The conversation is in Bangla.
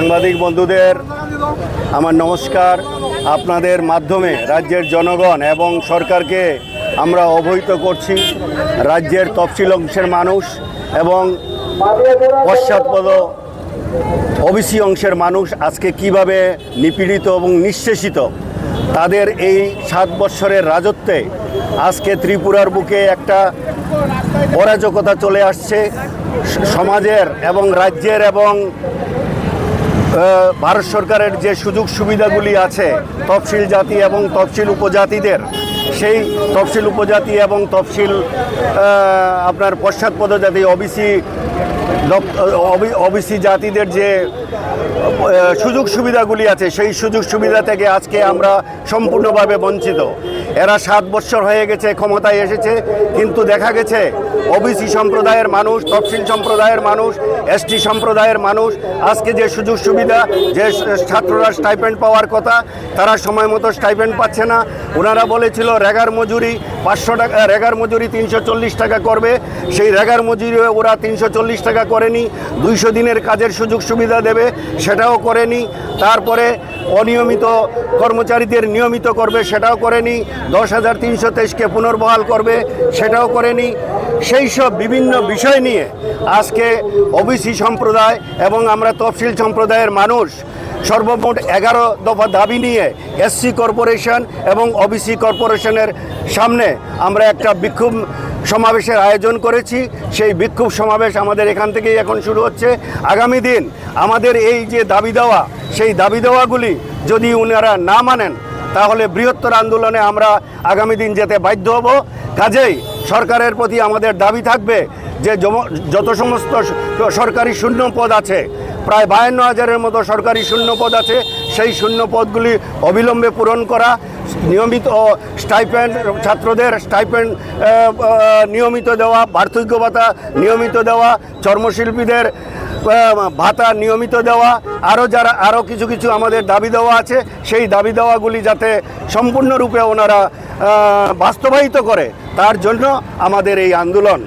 সাংবাদিক বন্ধুদের আমার নমস্কার। আপনাদের মাধ্যমে রাজ্যের জনগণ এবং সরকারকে আমরা অবহিত করছি রাজ্যের তফসিল অংশের মানুষ এবং পশ্চাৎপদ ওবিসি অংশের মানুষ আজকে কিভাবে নিপীড়িত এবং নিঃশেষিত। তাদের এই 7 বৎসরের রাজত্বে আজকে ত্রিপুরার বুকে একটা অরাজকতা চলে আসছে। সমাজের এবং রাজ্যের এবং ভারত সরকারের যে সুযোগ সুবিধাগুলি আছে তফসিল জাতি এবং তফসিল উপজাতিদের, সেই তফসিল উপজাতি এবং তফসিল আপনার পশ্চাৎপদ জাতি ওবিসি জাতিদের যে সুযোগ সুবিধাগুলি আছে সেই সুযোগ সুবিধা থেকে আজকে আমরা সম্পূর্ণভাবে বঞ্চিত। এরা 7 বৎসর হয়ে গেছে ক্ষমতায় এসেছে, কিন্তু দেখা গেছে ওবিসি সম্প্রদায়ের মানুষ, তফসিল সম্প্রদায়ের মানুষ, এসটি সম্প্রদায়ের মানুষ আজকে যে সুযোগ সুবিধা, যে ছাত্ররা স্টাইপেন্ড পাওয়ার কথা তারা সময় মতো স্টাইপেন্ড পাচ্ছে না। ওনারা বলেছিল রেগার মজুরি 500 টাকা, রেগার মজুরি 340 টাকা করবে, সেই রেগার মজুরি ওরা 340 টাকা করেনি। 200 দিনের কাজের সুযোগ সুবিধা দেবে, সেটাও করেনি। তারপরে অনিয়মিত কর্মচারীদের নিয়মিত করবে, সেটাও করেনি। 10,323কে পুনর্বহাল করবে, সেটাও করেনি। সেই সব বিভিন্ন বিষয় নিয়ে আজকে ওবিসি সম্প্রদায় এবং আমরা তফসিল সম্প্রদায়ের মানুষ সর্বমোট 11 দফা দাবি নিয়ে এসসি কর্পোরেশন এবং ওবিসি কর্পোরেশনের সামনে আমরা একটা বিক্ষোভ সমাবেশের আয়োজন করেছি। সেই বিক্ষোভ সমাবেশ আমাদের এখান থেকেই এখন শুরু হচ্ছে। আগামী দিন আমাদের এই যে দাবি দেওয়া, সেই দাবি দেওয়াগুলি যদি ওনারা না মানেন তাহলে বৃহত্তর আন্দোলনে আমরা আগামী দিন যেতে বাধ্য হব। কাজেই সরকারের প্রতি আমাদের দাবি থাকবে যে যত সমস্ত সরকারি শূন্য পদ আছে, প্রায় 52,000-এর মতো সরকারি শূন্য পদ আছে, সেই শূন্য পদগুলি অবিলম্বে পূরণ করা, নিয়মিত স্টাইপেন্ড, ছাত্রদের স্টাইপেন্ড নিয়মিত দেওয়া, বার্ধক্য ভাতা নিয়মিত দেওয়া, চর্মশিল্পীদের ভাতা নিয়মিত দেওয়া, আরও কিছু আমাদের দাবি দেওয়া আছে। সেই দাবি দেওয়াগুলি যাতে সম্পূর্ণরূপে ওনারা বাস্তবায়িত করে, তার জন্য আমাদের এই আন্দোলন।